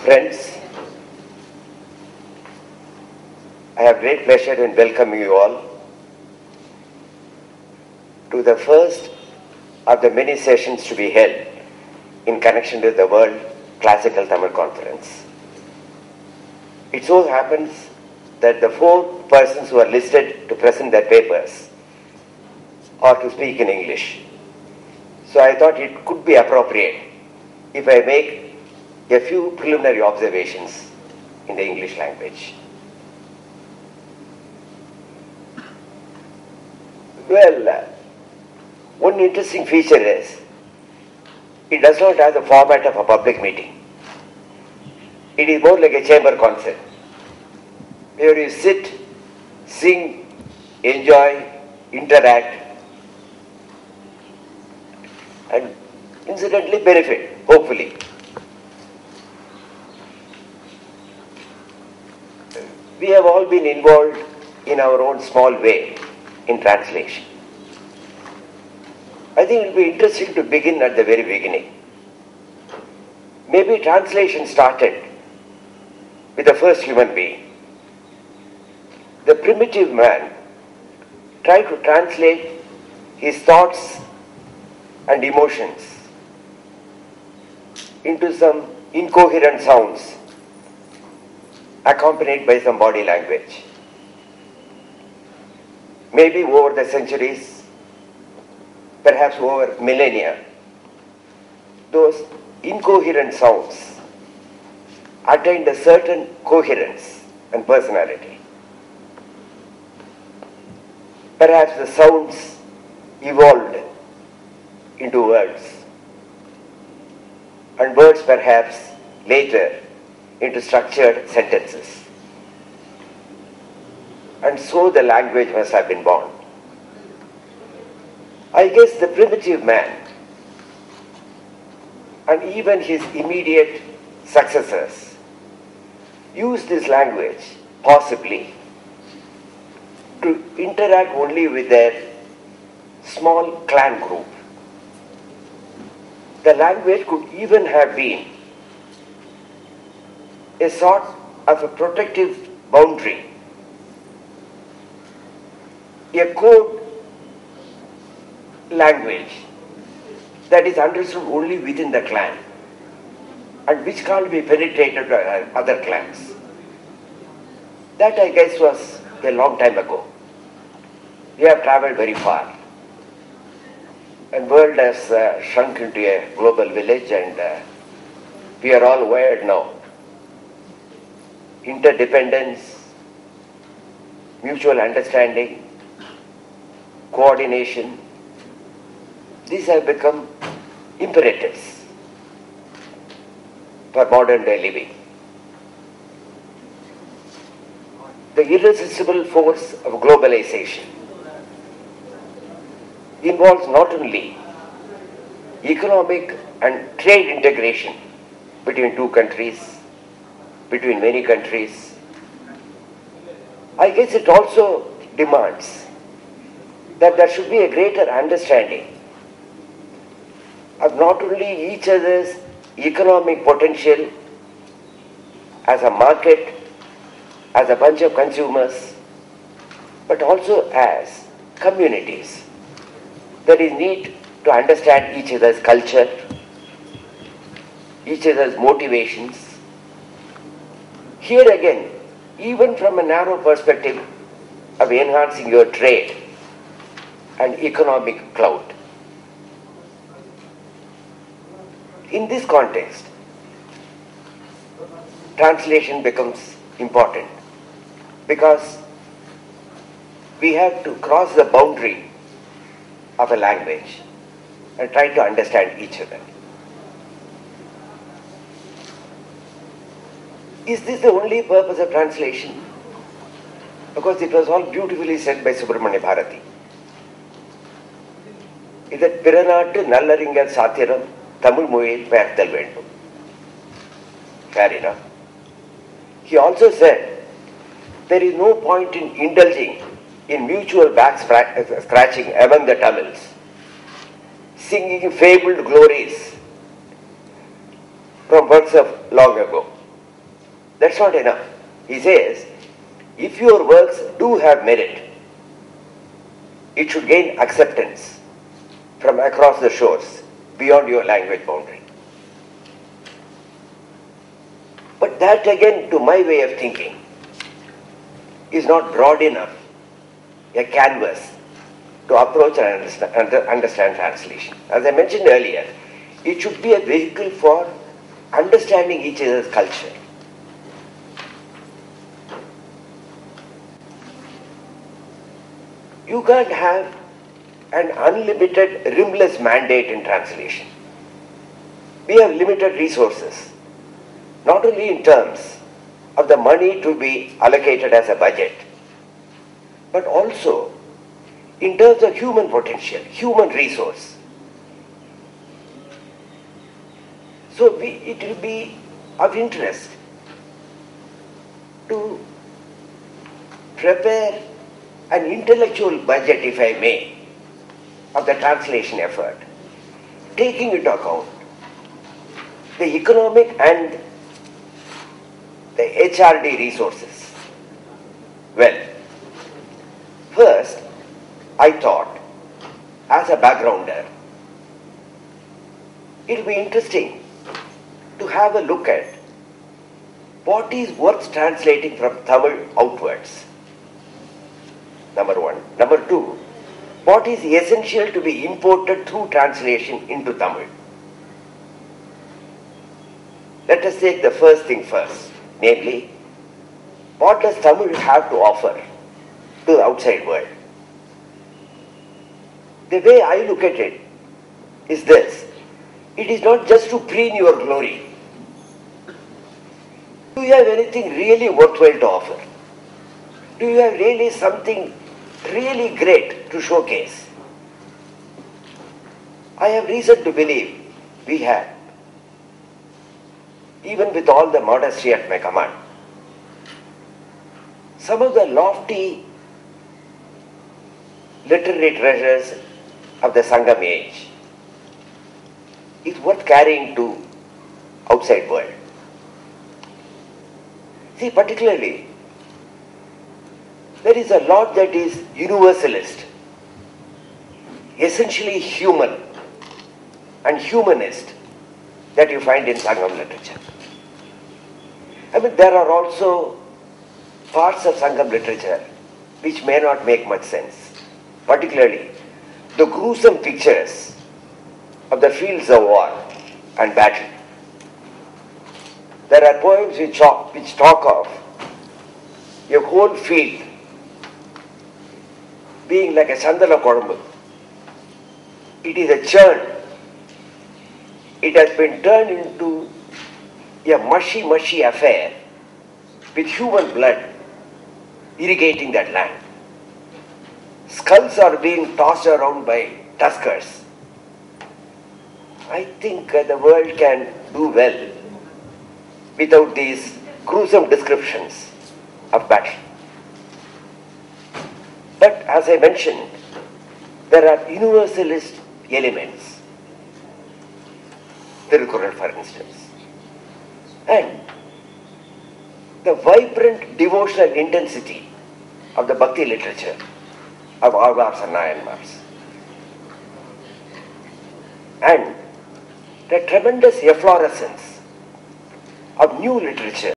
Friends, I have great pleasure in welcoming you all to the first of the many sessions to be held in connection with the World Classical Tamil Conference. It so happens that the 4 persons who are listed to present their papers are to speak in English. So I thought it could be appropriate if I make a few preliminary observations in the English language. Well, one interesting feature is it does not have the format of a public meeting. It is more like a chamber concert, where you sit, sing, enjoy, interact, and incidentally benefit, hopefully. We have all been involved in our own small way in translation. I think it will be interesting to begin at the very beginning. Maybe translation started with the first human being. The primitive man tried to translate his thoughts and emotions into some incoherent sounds accompanied by some body language. Maybe over the centuries, perhaps over millennia, those incoherent sounds attained a certain coherence and personality. Perhaps the sounds evolved into words, and words perhaps later into structured sentences. And so the language must have been born. I guess the primitive man and even his immediate successors used this language possibly to interact only with their small clan group. The language could even have been a sort of a protective boundary, a code language that is understood only within the clan and which can't be penetrated by other clans. That, I guess, was a long time ago. We have traveled very far, and the world has shrunk into a global village, and we are all wired now. Interdependence, mutual understanding, coordination, these have become imperatives for modern day living. The irresistible force of globalization involves not only economic and trade integration between 2 countries, between many countries. I guess it also demands that there should be a greater understanding of not only each other's economic potential as a market, as a bunch of consumers, but also as communities. There is need to understand each other's culture, each other's motivations. Here again, even from a narrow perspective of enhancing your trade and economic clout. In this context, translation becomes important because we have to cross the boundary of a language and try to understand each other. Is this the only purpose of translation? Because it was all beautifully said by Subramanya Bharati. Is that Piranattu Nallaringal Sathiram Tamil Moyil Perthal Vendum. Fair enough. He also said there is no point in indulging in mutual back scratching among the Tamils, singing fabled glories from works of long ago. That's not enough. He says, if your works do have merit, it should gain acceptance from across the shores, beyond your language boundary. But that again, to my way of thinking, is not broad enough a canvas to approach and understand translation. As I mentioned earlier, it should be a vehicle for understanding each other's culture. You can't have an unlimited, rimless mandate in translation. We have limited resources, not only in terms of the money to be allocated as a budget, but also in terms of human potential, human resource. So it will be of interest to prepare an intellectual budget, if I may, of the translation effort, taking into account the economic and the HRD resources. Well, first, I thought, as a backgrounder, it will be interesting to have a look at what is worth translating from Tamil outwards. Number one. Number two, what is essential to be imported through translation into Tamil? Let us take the first thing first, namely, what does Tamil have to offer to the outside world? The way I look at it is this: it is not just to preen your glory. Do you have anything really worthwhile to offer? Do you have really something really great to showcase? I have reason to believe we have, even with all the modesty at my command. Some of the lofty literary treasures of the Sangam age is worth carrying to outside world. See, particularly, there is a lot that is universalist, essentially human and humanist that you find in Sangam literature. I mean, there are also parts of Sangam literature which may not make much sense, particularly the gruesome pictures of the fields of war and battle. There are poems which talk of a whole field being like a Chandala Kodambu. It is a churn. It has been turned into a mushy affair with human blood irrigating that land. Skulls are being tossed around by tuskers. I think the world can do well without these gruesome descriptions of battle. But as I mentioned, there are universalist elements. Tirukkural, for instance. And the vibrant devotional intensity of the Bhakti literature of Avars and Nayanmars. And the tremendous efflorescence of new literature